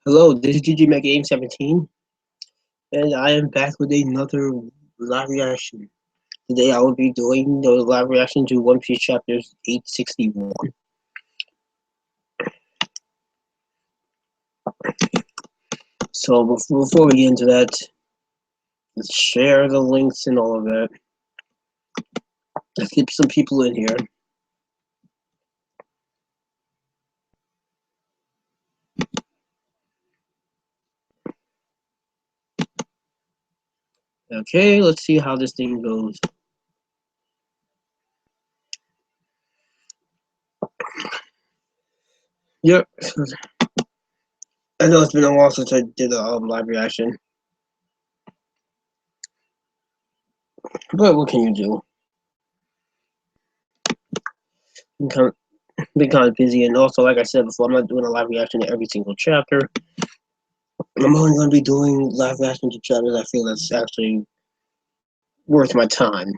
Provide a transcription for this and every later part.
Hello, this is GG Mega Game 17, and I am back with another live reaction. Today I will be doing the live reaction to One Piece chapters 861. So before we get into that, let's share the links and all of that. Let's get some people in here. Okay, let's see how this thing goes. Yep. I know it's been a while since I did a live reaction, but what can you do? Been kind of busy, and also, like I said before, I'm not doing a live reaction to every single chapter. I'm only going to be doing live reaction to chapters I feel that's actually worth my time,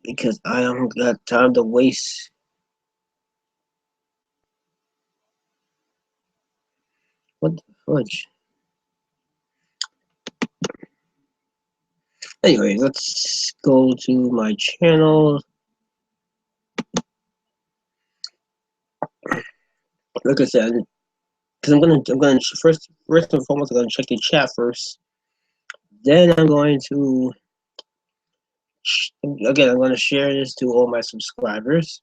because I don't got time to waste. What the fudge? Anyway, let's go to my channel. Like I said, because I'm gonna first and foremost, I'm gonna check the chat first. Then I'm going to, again, I'm gonna share this to all my subscribers,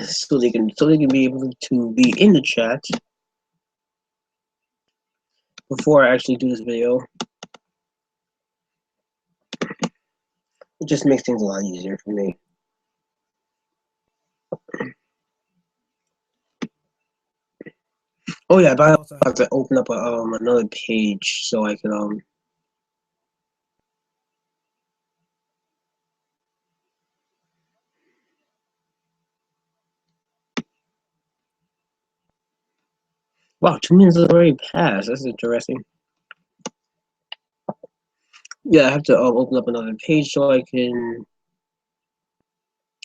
so they can be able to be in the chat before I actually do this video. It just makes things a lot easier for me. Oh yeah, but I also have to open up another page so I can Wow, 2 minutes has already passed. That's interesting. Yeah, I have to open up another page so I can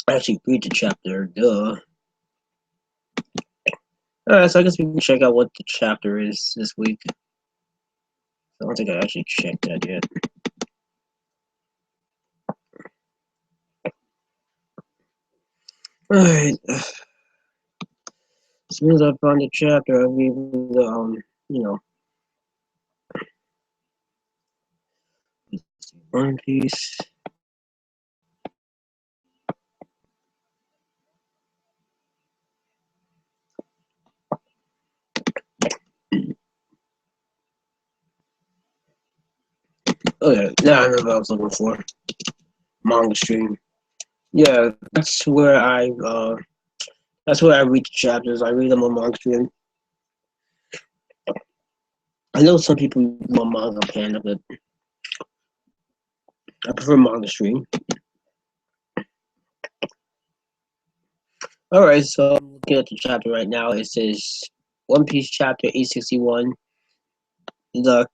actually read the chapter. Duh. Alright, so I guess we can check out what the chapter is this week. I don't think I actually checked that yet. Alright. As soon as I find the chapter, I'll be able to, you know, One Piece. Oh yeah, now I know what I was looking for. Manga stream. Yeah, that's where I read the chapters. I read them on manga stream. I know some people use manga panda, but I prefer manga stream. Alright, so I'm looking at the chapter right now. It says One Piece chapter 861. The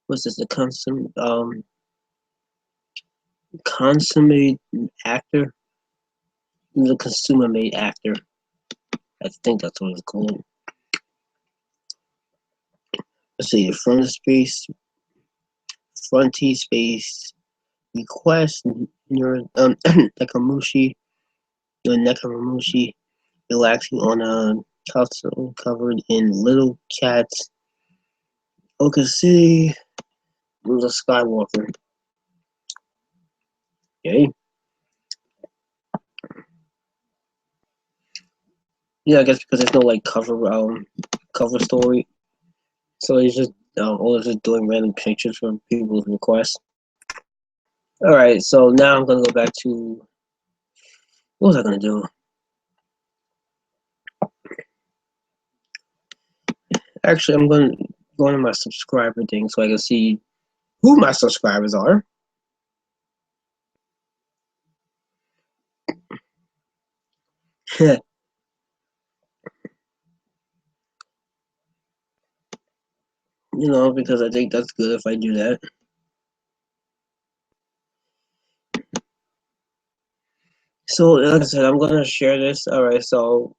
what's this? The consummate actor? The consummate actor. I think that's what it's called. Let's see, frontier space, request, Nakamushi, relaxing on a couch covered in little cats. Oka City was a Skywalker. Okay. Yeah, I guess because there's no like cover story, so he's just always just doing random pictures from people's requests. All right, so now I'm gonna go back to what was I gonna do? Actually, I'm gonna go into my subscriber thing so I can see who my subscribers are. because I think that's good if I do that. So, like I said, I'm gonna share this. All right, so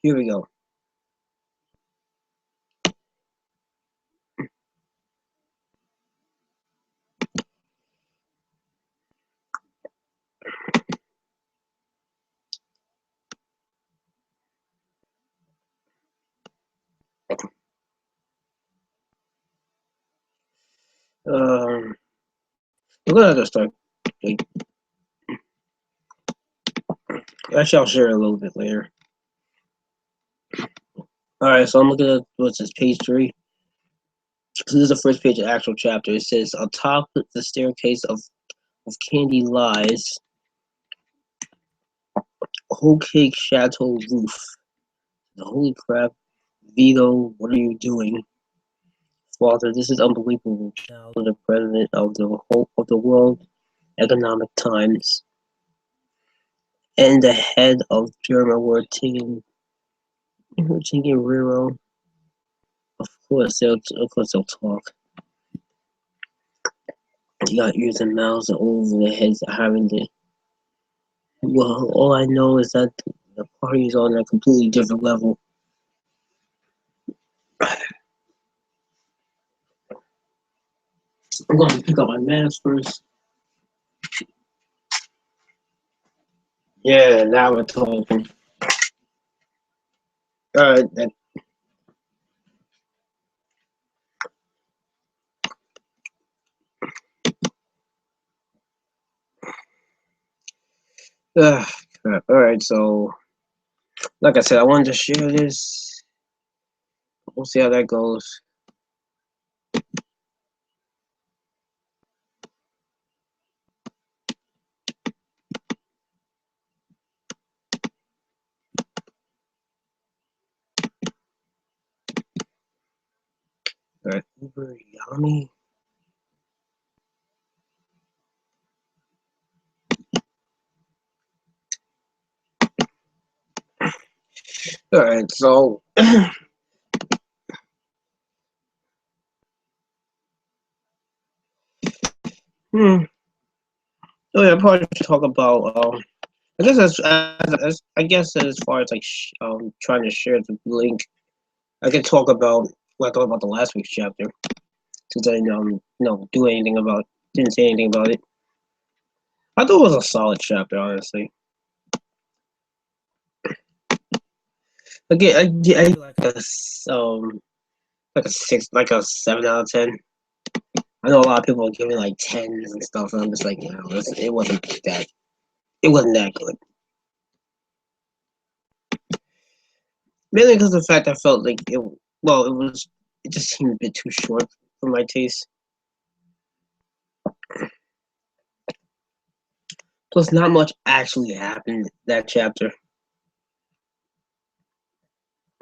here we go. I'm gonna have to start. Like, actually, I'll share it a little bit later. All right, so I'm looking at what's this, page 3. So this is the first page of the actual chapter. It says, atop the staircase of Candy lies whole cake chateau roof. The holy crap, Vito, what are you doing? Father, this is unbelievable. Now the president of the World Economic Times and the head of German were taking Riro. Of course they'll talk. You got ears and mouths over their heads having the. Well, all I know is that the party's on a completely different level. I'm going to pick up my mask first. Yeah, now we're talking. Alright, then. Crap. Alright, so, like I said, I wanted to share this. We'll see how that goes. Alright, Uber Yami. Alright, so. Oh yeah, probably should talk about I guess as I guess as far as like trying to share the link, I could talk about what I thought about the last week's chapter since I do anything about didn't say anything about it. I thought it was a solid chapter, honestly. Again, I like a 6, like a 7 out of 10. I know a lot of people are giving like 10s and stuff, and I'm just like, it wasn't that. It wasn't that good. Mainly because of the fact I felt like it. Well, it just seemed a bit too short for my taste. Plus, not much actually happened that chapter.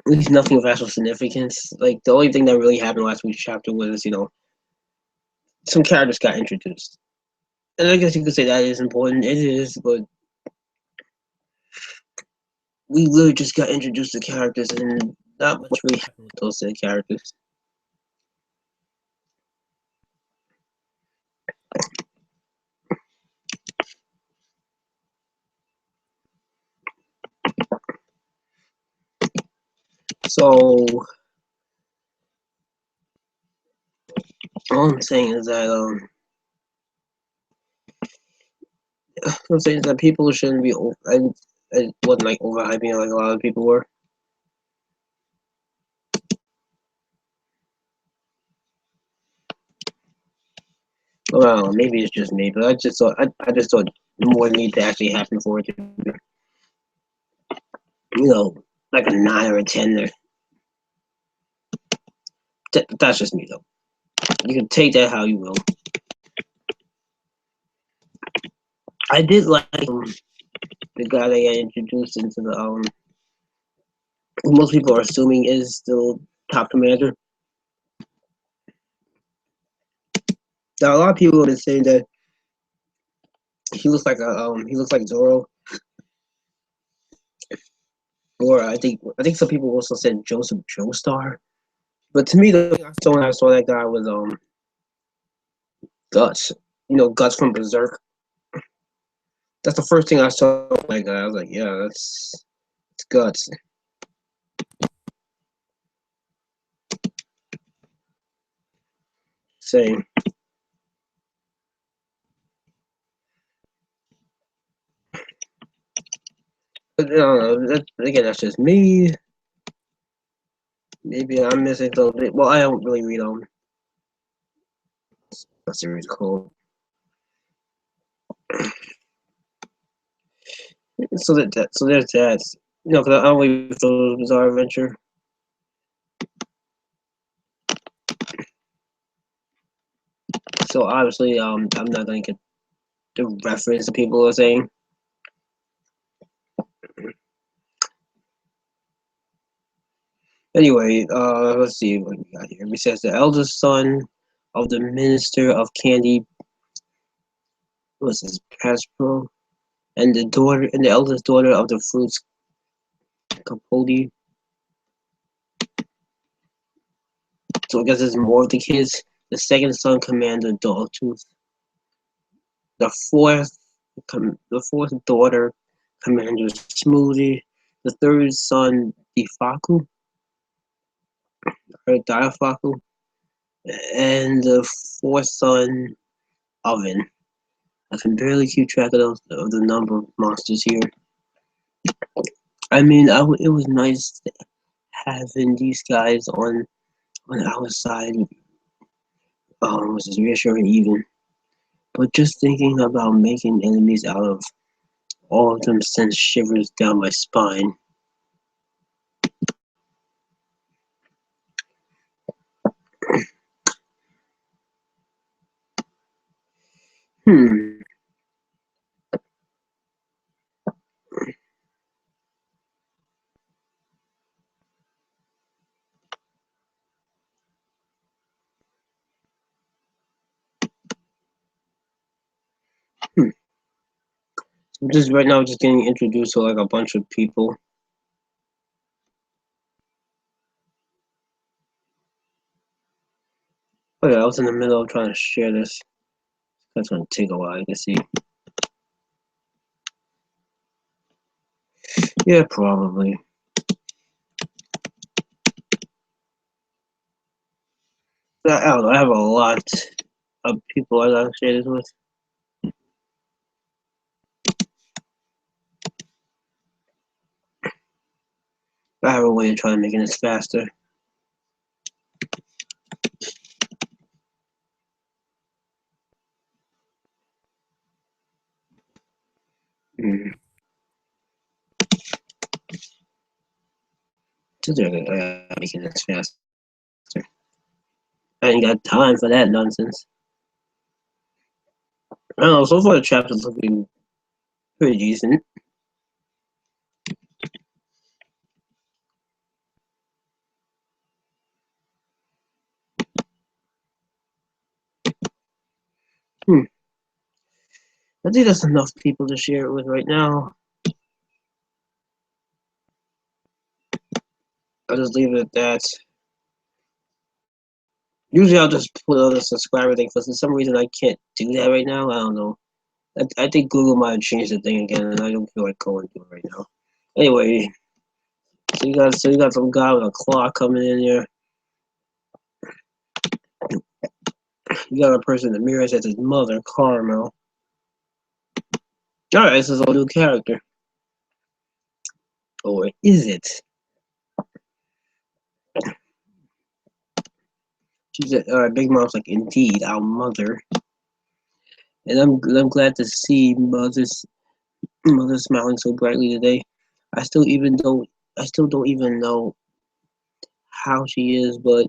At least nothing of actual significance. Like the only thing that really happened last week's chapter was, some characters got introduced, and I guess you could say that is important. It is, but we literally just got introduced to characters, and not much really happened with those characters. So all I'm saying is that I'm saying is that people shouldn't be. I wasn't like overhyping it like a lot of people were. Well, maybe it's just me, but I just thought more need to actually happen for it to be, like a 9 or a 10 there. That's just me though. You can take that how you will. I did like the guy that got introduced into the who most people are assuming is still top commander. Now a lot of people have been saying that he looks like Zoro, or I think some people also said Joseph Joestar, But to me, the thing I saw when I saw that guy was Guts. You know, Guts from Berserk. That's the first thing I saw that guy. I was like, yeah, it's Guts. Same. But I don't know. Again, that's just me. Maybe I'm missing something. Well, I don't really read that series called. So there's that. You know, because I don't really feel Bizarre Adventure. So obviously, I'm not gonna get the reference that people are saying. Anyway, let's see what we got here. It says the eldest son of the minister of candy, what's this, Paspro, and the eldest daughter of the fruits Capote. So I guess there's more of the kids. The second son, Commander Dogtooth. The fourth daughter, Commander Smoothie. The third son, Difaku, or Diafaku. And the fourth son, Oven. I can barely keep track of the number of monsters here. I mean, it was nice having these guys on our side. Was just reassuring even. But just thinking about making enemies out of all of them sends shivers down my spine. Hmm. Hmm. I'm just right now just getting introduced to like a bunch of people. Okay, I was in the middle of trying to share this. That's gonna take a while, you can see. Yeah, probably. I don't know, I have a lot of people I gotta share this with. I have a way to try to make this faster. Hmm. Making this faster. I ain't got time for that nonsense. I don't know, so far the chapter's looking pretty decent. Hmm. I think that's enough people to share it with right now. I'll just leave it at that. Usually I'll just put on the subscriber thing, but for some reason I can't do that right now. I don't know. I think Google might have changed the thing again, and I don't feel like going to it right now. Anyway, so you got some guy with a claw coming in here. You got a person in the mirror that's his mother, Caramel. Alright, this is a new character. Or is it? She said, alright, Big Mom's like, indeed, our mother. And I'm glad to see mother smiling so brightly today. I still don't even know how she is, but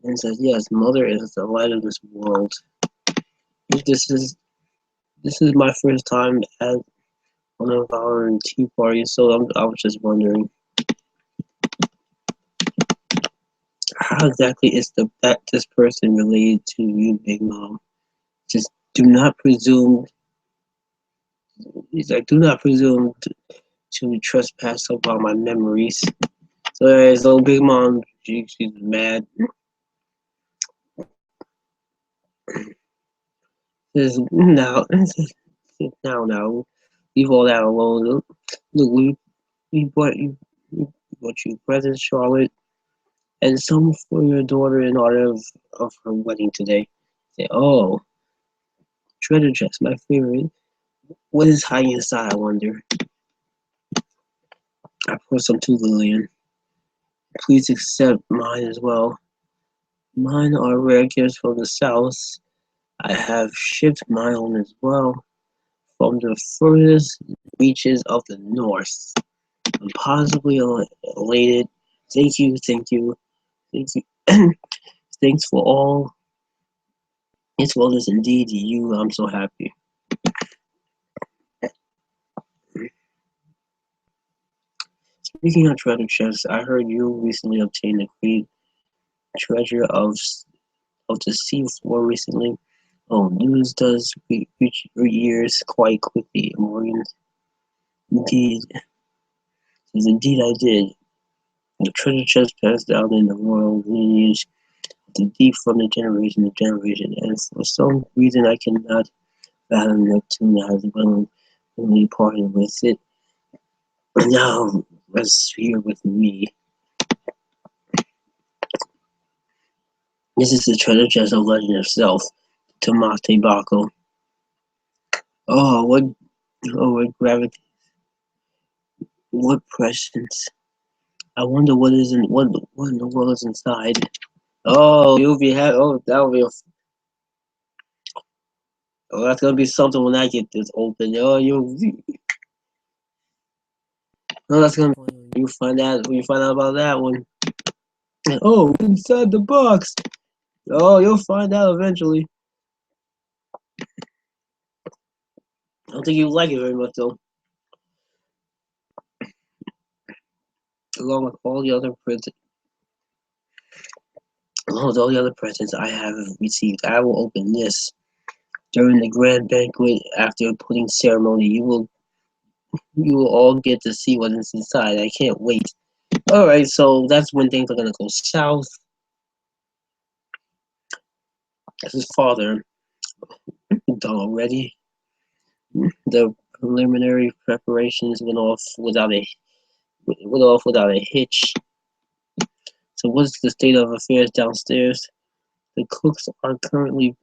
and says, yes, mother is the light of this world. This is my first time at one of our tea parties, so I was just wondering how exactly is this person related to you, Big Mom? Just do not presume. He's like, do not presume to trespass upon my memories. So, so Big Mom She's mad. Says now, now, leave all that alone. Look, we bought you presents, Charlotte, and some for your daughter in honor of her wedding today. Say, oh, treasure chest, my favorite. What is hiding inside? I wonder. I put some to Lillian. Please accept mine as well. Mine are rare gifts from the south. I have shipped my own as well from the furthest reaches of the north. I'm possibly elated. Thank you, thank you, thank you. Thanks for all. It's well as indeed you. I'm so happy. Speaking of treasure chests, I heard you recently obtained the great treasure of the sea floor recently. Oh, news does reach your ears quite quickly, Morgan. Indeed, yes, indeed I did. The treasure chest passed down in the royal lineage, the deep from the generation to generation, and for some reason I cannot fathom Neptune has willingly parted with it. And now rests here with me. This is the treasure chest of legend itself, Tomate Baco. Oh, what gravity, what presence. I wonder what in the world is inside. Oh, you'll be happy. Oh, that'll be oh, that's gonna be something when I get this open. Oh, oh, that's gonna be you find out when you find out about that one. Oh, inside the box. Oh, you'll find out eventually. I don't think you like it very much though. Along with all the other presents, along with all the other presents I have received, I will open this during the grand banquet after the pudding ceremony. You will all get to see what is inside. I can't wait. All right, so that's when things are gonna go south. His father done already. The preliminary preparations went off without a hitch. So what's the state of affairs downstairs? The cooks are currently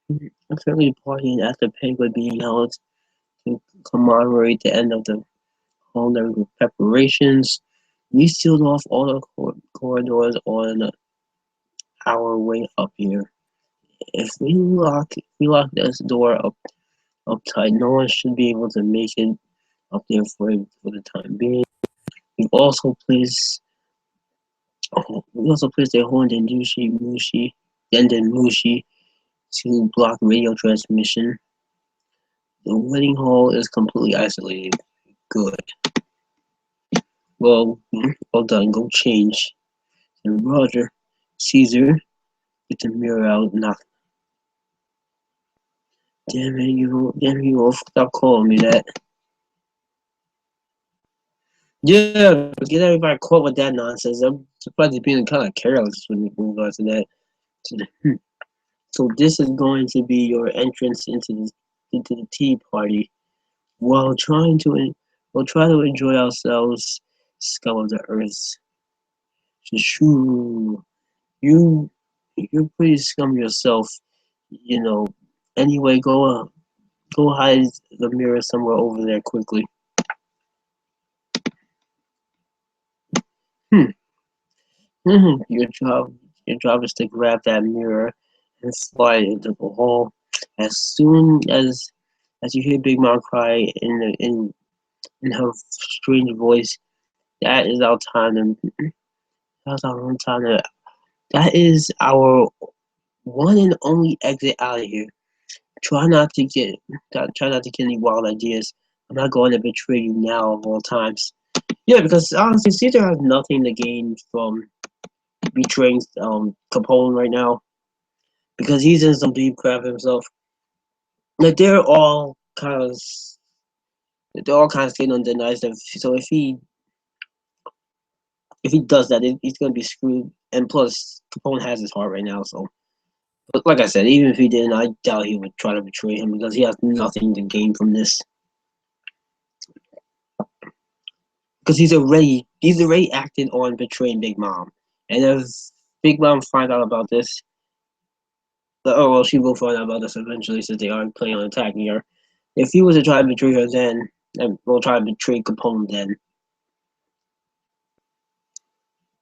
partying at the banquet being held to commemorate the end of the culinary preparations. We sealed off all the corridors on our way up here. If we lock this door up tight, no one should be able to make it up there for the time being. We also placed a horn in Denden Mushi to block radio transmission. The wedding hall is completely isolated. Good. Well done. Go change. And Roger, Caesar, get the mirror out. Knock. Damn you all stop calling me that. Yeah, get everybody caught with that nonsense. I'm surprised you're being kind of careless when you move on to that. So this is going to be your entrance into the tea party. While we'll try to enjoy ourselves, scum of the earth. Shoo, you, you're pretty scum yourself, you know. Anyway, go hide the mirror somewhere over there quickly. Hmm. Your job is to grab that mirror and slide into the hall. As soon as you hear Big Mom cry in her strange voice, that is our time. That's our own time. That is our one and only exit out of here. Try not to get try not to get any wild ideas. I'm not going to betray you now of all times. Yeah, because honestly, Caesar has nothing to gain from betraying Capone right now because he's in some deep crap himself. Like they're all kind of staying on the nice stuff. So if he does that, he's gonna be screwed. And plus, Capone has his heart right now, so. But like I said, even if he didn't, I doubt he would try to betray him because he has nothing to gain from this. Because he's already acted on betraying Big Mom, and if Big Mom finds out about this, oh well, she will find out about this eventually since they are planning on attacking her. If he was to try to betray her then, and will try to betray Capone then,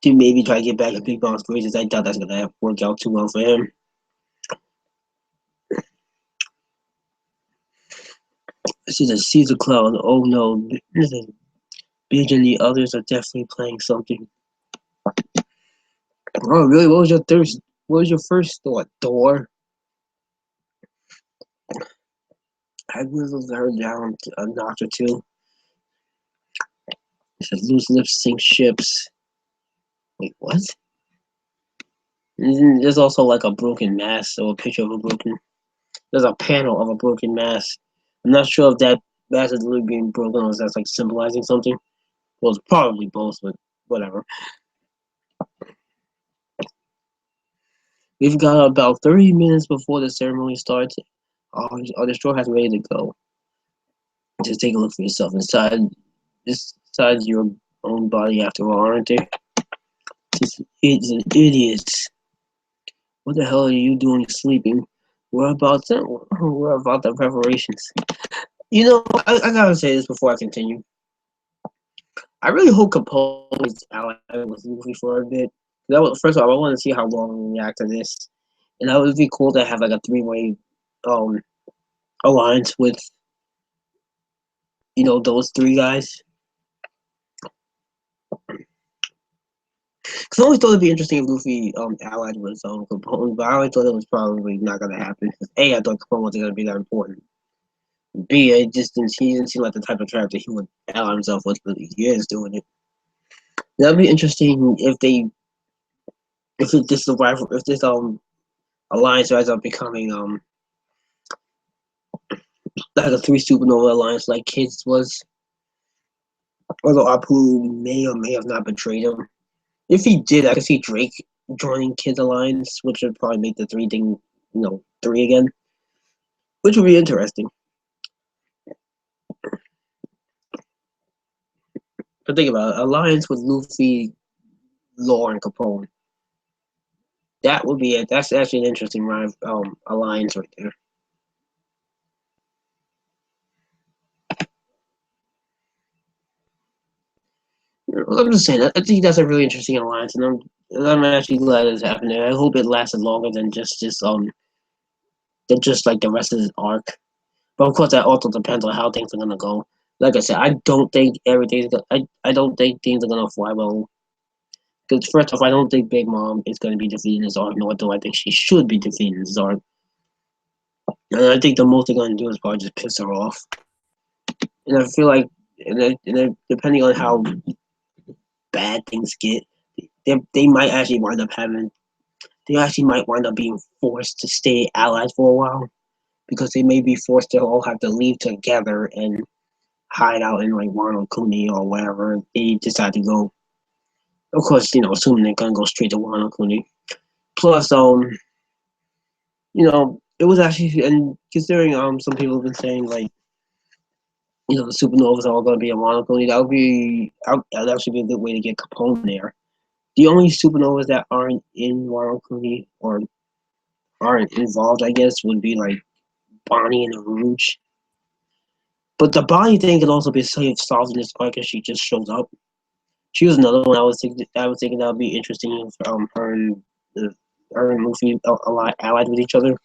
to maybe try to get back at Big Mom's graces, I doubt that's gonna work out too well for him. This is a Caesar Clown. Oh no, this is Big and the others are definitely playing something. Oh really? What was your first thought? Door? I whittled her down a notch or two. It said loose lips sink ships. Wait, what? There's also like a broken mass, or a picture of a broken. There's a panel of a broken mass. I'm not sure if that mass is literally being broken or if that's like symbolizing something. Well, it's probably both, but whatever. We've got about 30 minutes before the ceremony starts. Our destroyer has ready to go. Just take a look for yourself inside your own body after all, aren't they? It's an idiot. What the hell are you doing sleeping? We're about the preparations. You know, I gotta say this before I continue. I really hope Capone is allied with Luffy for a bit. First of all, I want to see how long we react to this, and that would be cool to have like a three-way um alliance with those three guys. Because I always thought it'd be interesting if Luffy allied with Capone, but I always thought it was probably not gonna happen. A, I thought Capone wasn't gonna be that important. B, he didn't seem like the type of character he would ally himself with, but he is doing it. That'd be interesting if this alliance ends up becoming like a three supernova alliance like Kids was. Although Apu may or may have not betrayed him. If he did, I could see Drake joining Kids Alliance, which would probably make the three again, which would be interesting. But think about it, alliance with Luffy, Law, and Capone. That would be it. That's actually an interesting alliance right there. I'm just saying, I think that's a really interesting alliance, and I'm actually glad it's happening. I hope it lasted longer than just like the rest of this arc. But of course, that also depends on how things are gonna go. Like I said, I don't think I don't think things are gonna fly well. Because first off, I don't think Big Mom is gonna be defeating Zard, nor do I think she should be defeating Zard. And I think the most they're gonna do is probably just piss her off. And I feel like, depending on how bad things get, they might actually wind up having. They actually might wind up being forced to stay allies for a while because they may be forced to all have to leave together and hide out in like Wano Kuni or wherever they decide to go. Of course, assuming they're gonna go straight to Wano Kuni. Plus, it was actually, and considering some people have been saying like, the supernovas are all gonna be in Wano Kuni, that actually be a good way to get Capone there. The only supernovas that aren't in Wano Kuni or aren't involved, I guess, would be like Bonnie and Rouge. But the Bonnie thing could also be solved in this arc if she just shows up. She was another one I was thinking that would be interesting if her and Luffy allied with each other,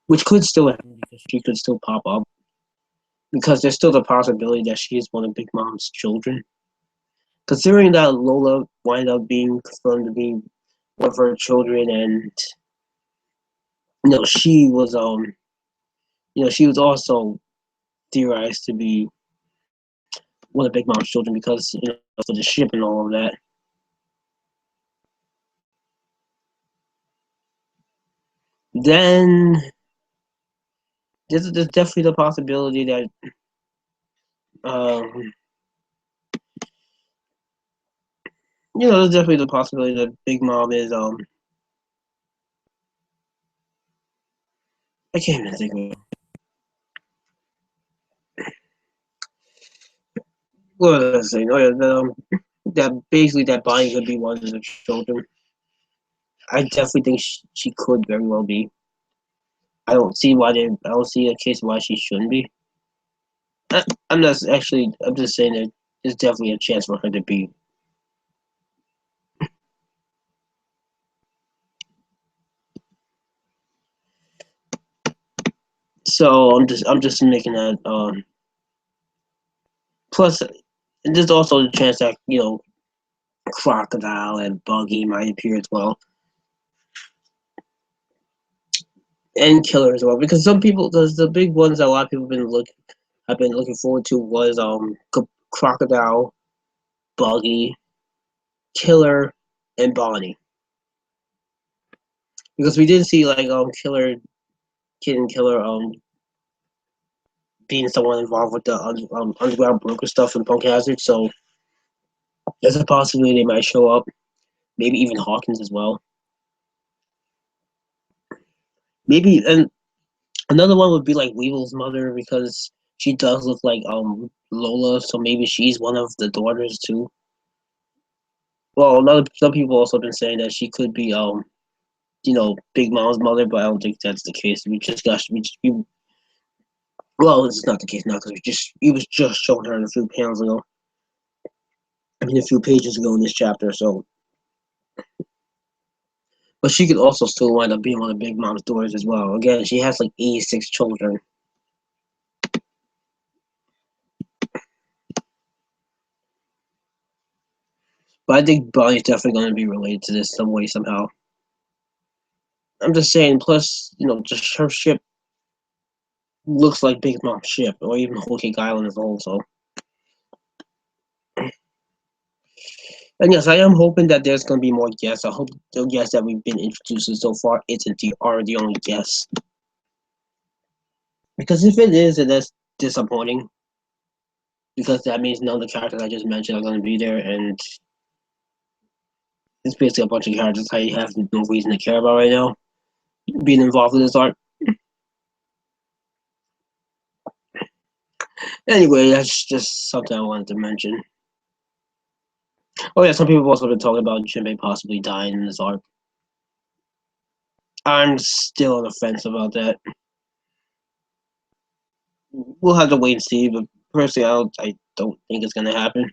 which could still happen because she could still pop up because there's still the possibility that she is one of Big Mom's children. Considering that Lola wind up being confirmed to be one of her children, and she was she was also theorized to be one of Big Mom's children because for the ship and all of that. Then there's definitely the possibility that um, there's definitely the possibility that Big Mom is I can't even think of it. What was I saying? Oh yeah, that basically that Bonnie could be one of the children. I definitely think she could very well be. I don't see a case why she shouldn't be. I'm not actually. I'm just saying that there's definitely a chance for her to be. So I'm just making that. Plus, there's also the chance that Crocodile and Buggy might appear as well, and Killer as well. Because because the big ones that a lot of people have been looking forward to was Crocodile, Buggy, Killer, and Bonnie. Because we didn't see like Kid and Killer being someone involved with the underground broker stuff in Punk Hazard, so there's a possibility they might show up. Maybe even Hawkins as well. Maybe and another one would be like Weevil's mother because she does look like Lola, so maybe she's one of the daughters too. Well, some people also been saying that she could be Big Mom's mother, but I don't think that's the case. Well, it's not the case now because we was just showing her a few panels ago. I mean, a few pages ago in this chapter. So, but she could also still wind up being one of Big Mom's daughters as well. Again, she has like 86 children. But I think Bonnie's definitely going to be related to this some way somehow. I'm just saying. Plus, just her ship looks like Big Mom's ship, or even Whole Cake Island as a whole. So, and yes, I am hoping that there's going to be more guests. I hope the guests that we've been introduced to so far are the only guests. Because if it is, then that's disappointing. Because that means none of the characters I just mentioned are going to be there, and it's basically a bunch of characters I have no reason to care about right now being involved in this art. Anyway, that's just something I wanted to mention. Oh yeah, some people have also been talking about Jinbei possibly dying in this arc. I'm still on the fence about that. We'll have to wait and see, but personally, I don't think it's gonna happen.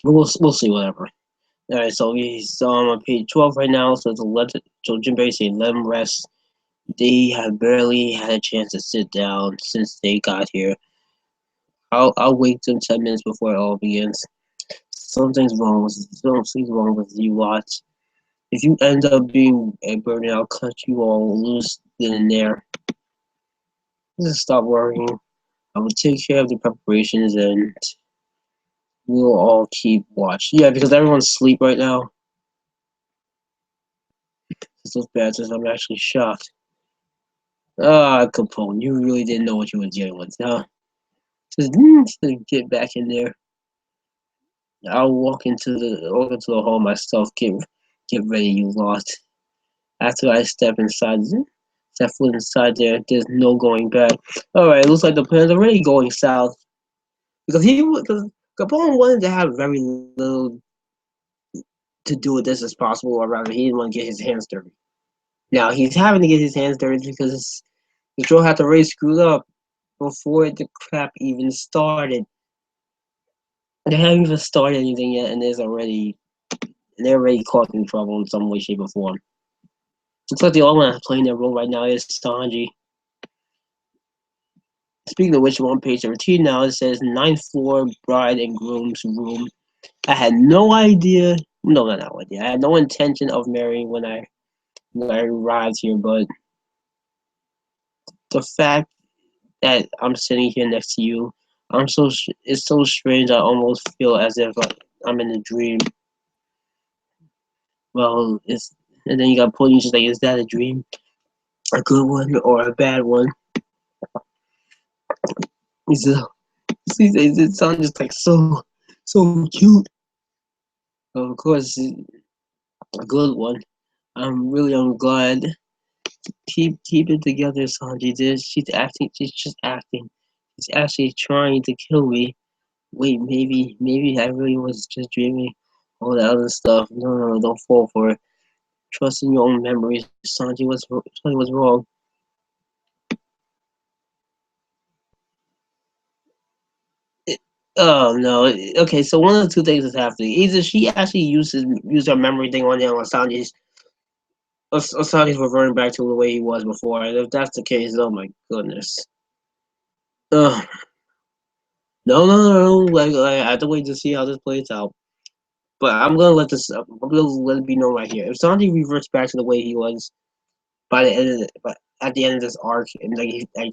But we'll see, whatever. All right, so he's on page 12 right now. So it's 11. So Jinbei say let him rest. They have barely had a chance to sit down since they got here. I'll wait till 10 minutes before it all begins. Something's wrong with you, Watts. If you end up being a burden, I'll cut you all loose then and there. Just stop worrying. I will take care of the preparations and we'll all keep watch. Yeah, because everyone's asleep right now. It's so bad since I'm actually shocked. Ah, Capone, you really didn't know what you were dealing with, huh? Just get back in there. I'll walk into the hall myself. Get ready, you lot. After I step foot inside there, there's no going back. All right, it looks like the plan's already going south because Capone wanted to have very little to do with this as possible, or rather, he didn't want to get his hands dirty. Now he's having to get his hands dirty because the drill had to already screwed up before the crap even started. They haven't even started anything yet, and they're already caught in trouble in some way, shape, or form. Looks like the only one playing their role right now is Sanji. Speaking of which, we're on page 13 now. It says ninth floor bride and groom's room. I had no idea. No, not no idea. I had no intention of marrying when I arrived here, but the fact that I'm sitting here next to you, it's so strange. I almost feel as if I'm in a dream. Well, and then you got Pony just like, is that a dream? A good one or a bad one? He said, it sounds just like so So cute. Of course, a good one. I'm glad. Keep it together, Sanji. She's acting. She's just acting. She's actually trying to kill me. Wait, maybe I really was just dreaming. All that other stuff. No, don't fall for it. Trust in your own memories. Sanji was wrong. It, oh no. Okay, so one of the two things is happening. Either she actually used her memory thing on him, or Sanji's reverting back to the way he was before. And if that's the case, oh my goodness. Ugh. No. Like, I have to wait to see how this plays out. But I'm gonna let it be known right here. If Sanji reverts back to the way he was by the end of but at the end of this arc, and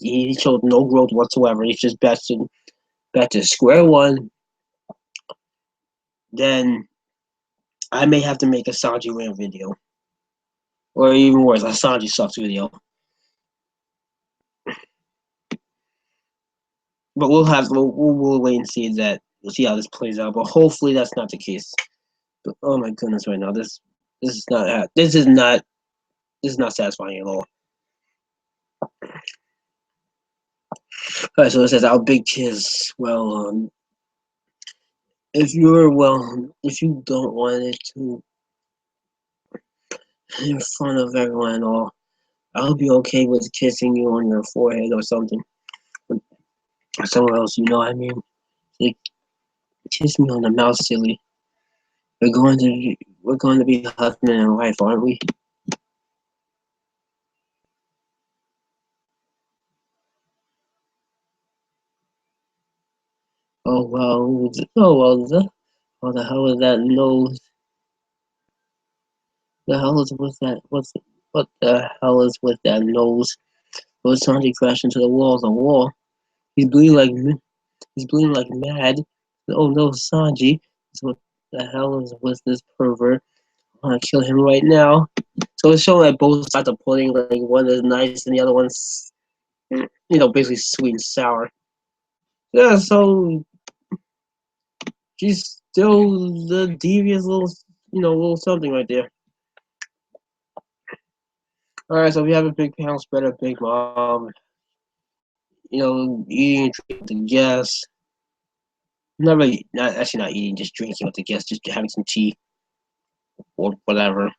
he showed no growth whatsoever, he's just back to square one. Then I may have to make a Sanji rant video, or even worse, a Sanji sucks video. But we'll wait and see that. We'll see how this plays out. But hopefully that's not the case. But oh my goodness, right now this is not satisfying at all. Alright, so it says our big kiss. Well, if you don't want it to in front of everyone and all, I'll be okay with kissing you on your forehead or something. Or somewhere else, you know what I mean? Like, kiss me on the mouth, silly. We're going to be husband and wife, aren't we? Oh well, what the hell is that nose? The hell is with that? What the hell is with that nose? Was Sanji crashed into the wall? The wall. He's bleeding like he's bleeding like mad. Oh no, Sanji! What the hell is with this pervert? I want to kill him right now. So it's showing that both sides are putting like one is nice and the other one's basically sweet and sour. Yeah, so she's still the devious little something right there. All right, so we have a big panel spread of Big Mom, eating with the guests. Not eating, just drinking with the guests, just having some tea or whatever.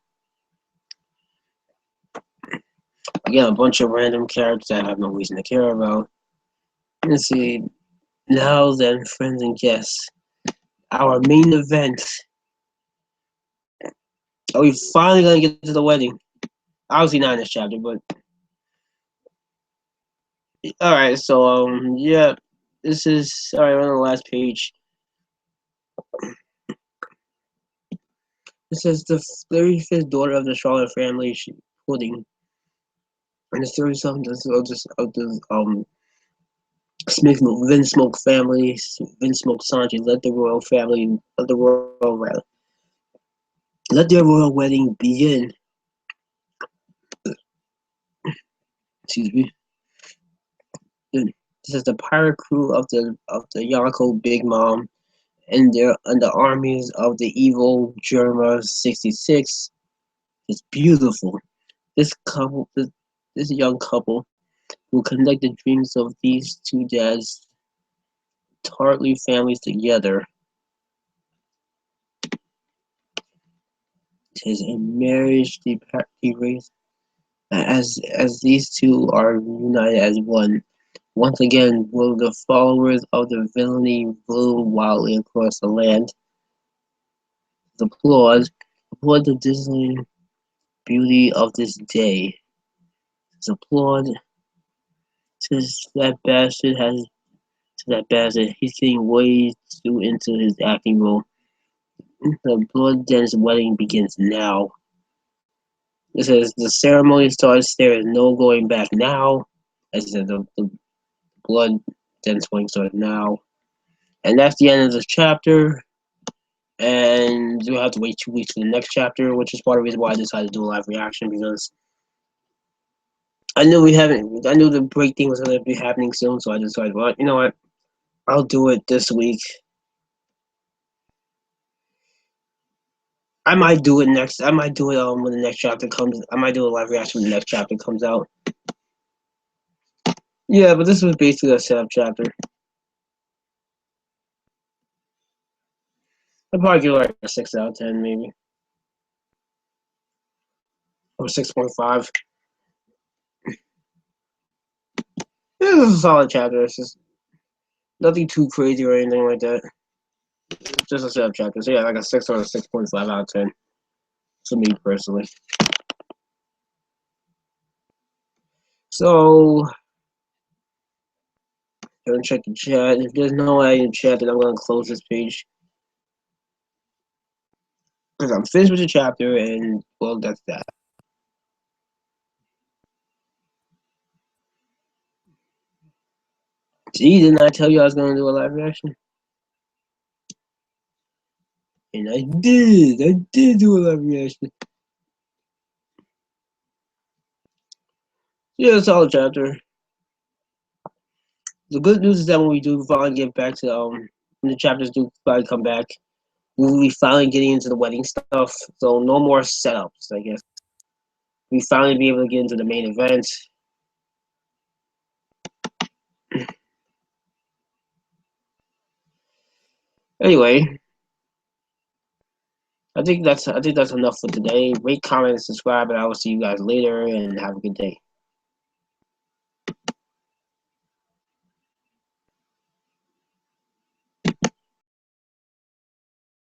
Again, a bunch of random characters that I have no reason to care about. Let's see. Now then, friends and guests, our main event. Are we finally gonna get to the wedding? Obviously not in this chapter, but all right. So yeah, this is all right. On the last page, it says the 35th daughter of the Charlotte family, Pudding, and the 37th of the Vince Smoke family, Vince Smoke Sanji, let the royal family, let the royal rather, let their royal wedding begin. Excuse me. This is the pirate crew of the Yonko Big Mom and the armies of the evil Germa 66. It's beautiful. This young couple will connect the dreams of these two dads, Tartley families together. It is a marriage erased as these two are united as one. Once again, will the followers of the villainy bloom wildly across the land. Applaud the dazzling beauty of this day. Applaud says that bastard, he's getting way too into his acting role. The blood dense wedding begins now. It says the ceremony starts. There is no going back now. As I said, the blood dense wedding starts now, and that's the end of this chapter. And we'll have to wait 2 weeks for the next chapter, which is part of the reason why I decided to do a live reaction, because I knew the break thing was going to be happening soon, so I decided, well, you know what, I'll do it this week. I might do it next. I might do it when the next chapter comes. I might do a live reaction when the next chapter comes out. Yeah, but this was basically a setup chapter. I'd probably give it like a 6 out of 10, maybe, or 6.5. Yeah, this is a solid chapter. It's just nothing too crazy or anything like that. Just a setup chapter. So yeah, like a 6 or a 6.5 out of 10 for me personally. So, gonna check the chat. If there's no way in chat, then I'm gonna close this page because I'm finished with the chapter, and well, that's that. See, didn't I tell you I was gonna do a live reaction? And I did. I did do a live reaction. Yeah, solid chapter. The good news is that when we do finally get back to when the chapters do finally come back, we will be finally getting into the wedding stuff. So no more setups, I guess. We finally be able to get into the main event. Anyway, I think that's enough for today. Rate, comment, and subscribe, and I will see you guys later. And have a good day.